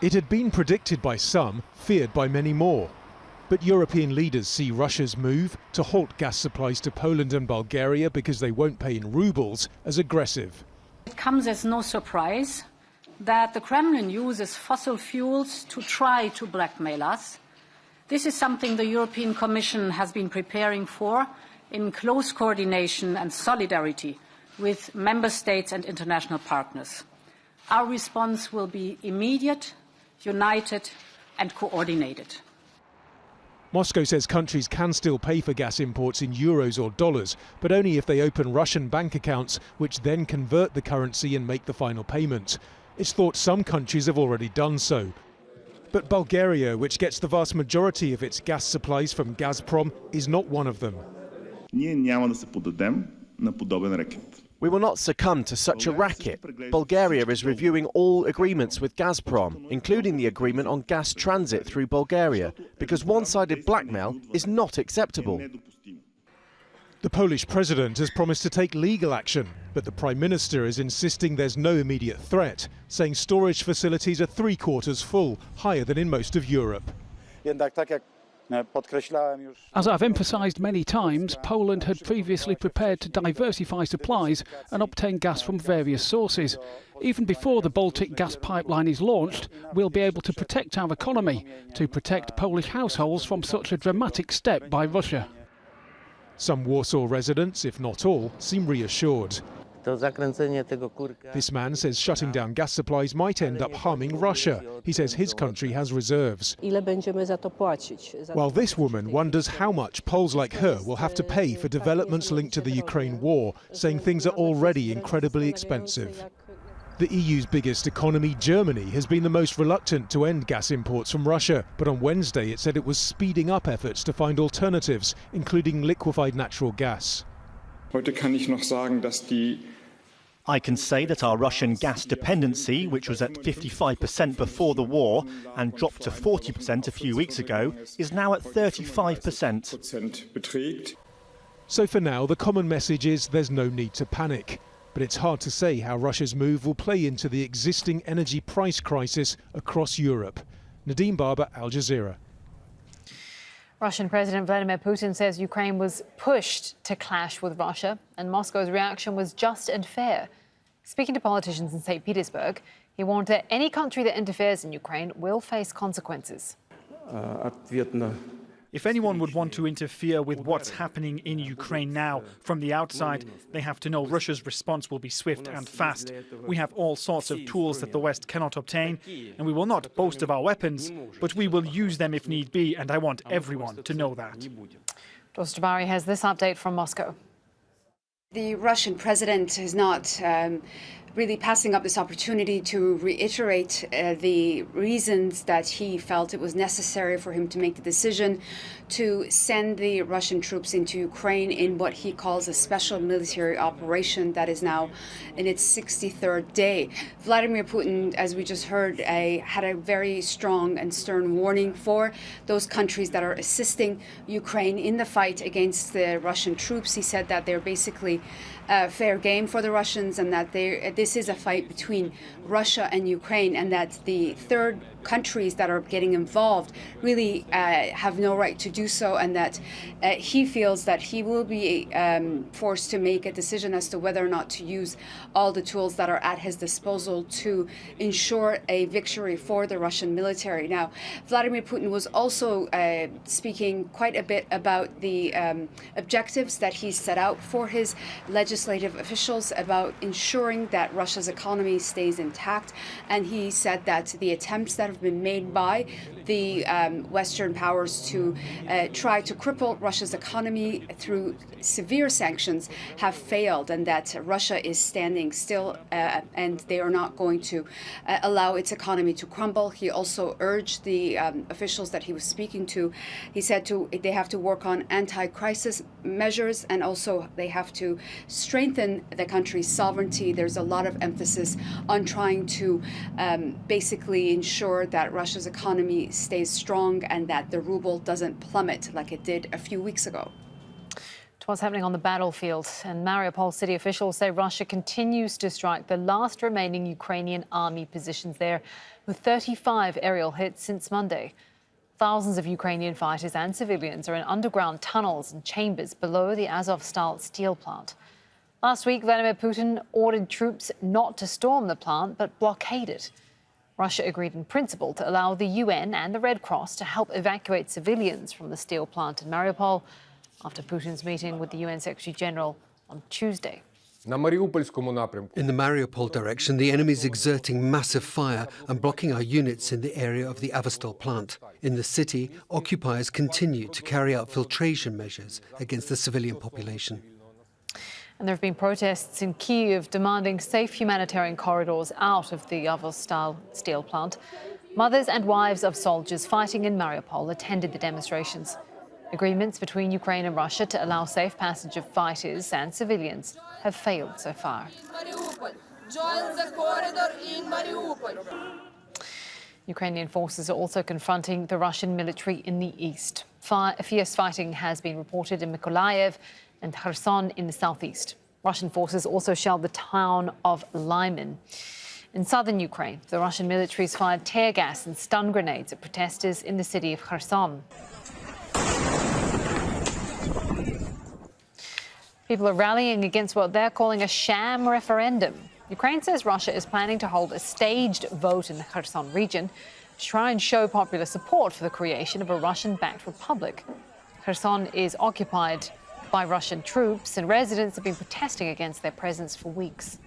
It had been predicted by some, feared by many more. But European leaders see Russia's move to halt gas supplies to Poland and Bulgaria because they won't pay in rubles as aggressive. It comes as no surprise that the Kremlin uses fossil fuels to try to blackmail us. This is something the European Commission has been preparing for in close coordination and solidarity with member states and international partners. Our response will be immediate, united and coordinated. Moscow says countries can still pay for gas imports in euros or dollars, but only if they open Russian bank accounts, which then convert the currency and make the final payment. It's thought some countries have already done so. But Bulgaria, which gets the vast majority of its gas supplies from Gazprom, is not one of them. We will not succumb to such a racket. Bulgaria is reviewing all agreements with Gazprom, including the agreement on gas transit through Bulgaria, because one-sided blackmail is not acceptable. The Polish president has promised to take legal action, but the Prime Minister is insisting there's no immediate threat, saying storage facilities are three-quarters full, higher than in most of Europe. As I've emphasised many times, Poland had previously prepared to diversify supplies and obtain gas from various sources. Even before the Baltic gas pipeline is launched, we'll be able to protect our economy, to protect Polish households from such a dramatic step by Russia. Some Warsaw residents, if not all, seem reassured. This man says shutting down gas supplies might end up harming Russia. He says his country has reserves. While this woman wonders how much Poles like her will have to pay for developments linked to the Ukraine war, saying things are already incredibly expensive. The EU's biggest economy, Germany, has been the most reluctant to end gas imports from Russia, but on Wednesday it said it was speeding up efforts to find alternatives, including liquefied natural gas. I can say that our Russian gas dependency, which was at 55% before the war and dropped to 40% a few weeks ago, is now at 35%. So for now, the common message is there's no need to panic. But it's hard to say how Russia's move will play into the existing energy price crisis across Europe. Nadim, Al Jazeera. Russian President Vladimir Putin says Ukraine was pushed to clash with Russia and Moscow's reaction was just and fair. Speaking to politicians in St. Petersburg, he warned that any country that interferes in Ukraine will face consequences. If anyone would want to interfere with what's happening in Ukraine now from the outside, they have to know Russia's response will be swift and fast. We have all sorts of tools that the West cannot obtain, and we will not boast of our weapons, but we will use them if need be, and I want everyone to know that. Dost Jabari has this update from Moscow. The Russian president is not really passing up this opportunity to reiterate the reasons that he felt it was necessary for him to make the decision to send the Russian troops into Ukraine in what he calls a special military operation that is now in its 63rd day. Vladimir Putin, as we just heard, had a very strong and stern warning for those countries that are assisting Ukraine in the fight against the Russian troops. He said that they're basically fair game for the Russians and that this is a fight between Russia and Ukraine and that the third countries that are getting involved really have no right to do so, and that he feels that he will be forced to make a decision as to whether or not to use all the tools that are at his disposal to ensure a victory for the Russian military. Now, Vladimir Putin was also speaking quite a bit about the objectives that he set out for his legislative officials about ensuring that Russia's economy stays intact, and he said that the attempts that have been made by the Western powers to try to cripple Russia's economy through severe sanctions have failed, and that Russia is standing still and they are not going to allow its economy to crumble. He also urged the officials that he was speaking to, he said they have to work on anti-crisis measures, and also they have to strengthen the country's sovereignty. There's a lot of emphasis on trying to basically ensure that Russia's economy stays strong and that the ruble doesn't plummet like it did a few weeks ago. To what's happening on the battlefield. And Mariupol city officials say Russia continues to strike the last remaining Ukrainian army positions there, with 35 aerial hits since Monday. Thousands of Ukrainian fighters and civilians are in underground tunnels and chambers below the Azovstal steel plant. Last week, Vladimir Putin ordered troops not to storm the plant, but blockade it. Russia agreed in principle to allow the UN and the Red Cross to help evacuate civilians from the steel plant in Mariupol after Putin's meeting with the UN Secretary-General on Tuesday. In the Mariupol direction, the enemy is exerting massive fire and blocking our units in the area of the Azovstal plant. In the city, occupiers continue to carry out filtration measures against the civilian population. And there have been protests in Kyiv demanding safe humanitarian corridors out of the Azovstal steel plant. Mothers and wives of soldiers fighting in Mariupol attended the demonstrations. Agreements between Ukraine and Russia to allow safe passage of fighters and civilians have failed so far. Ukrainian forces are also confronting the Russian military in the east. Fierce fighting has been reported in Mykolaiv and Kherson in the southeast. Russian forces also shelled the town of Lyman. In southern Ukraine, the Russian military's fired tear gas and stun grenades at protesters in the city of Kherson. People are rallying against what they're calling a sham referendum. Ukraine says Russia is planning to hold a staged vote in the Kherson region to try and show popular support for the creation of a Russian-backed republic. Kherson is occupied by Russian troops, and residents have been protesting against their presence for weeks.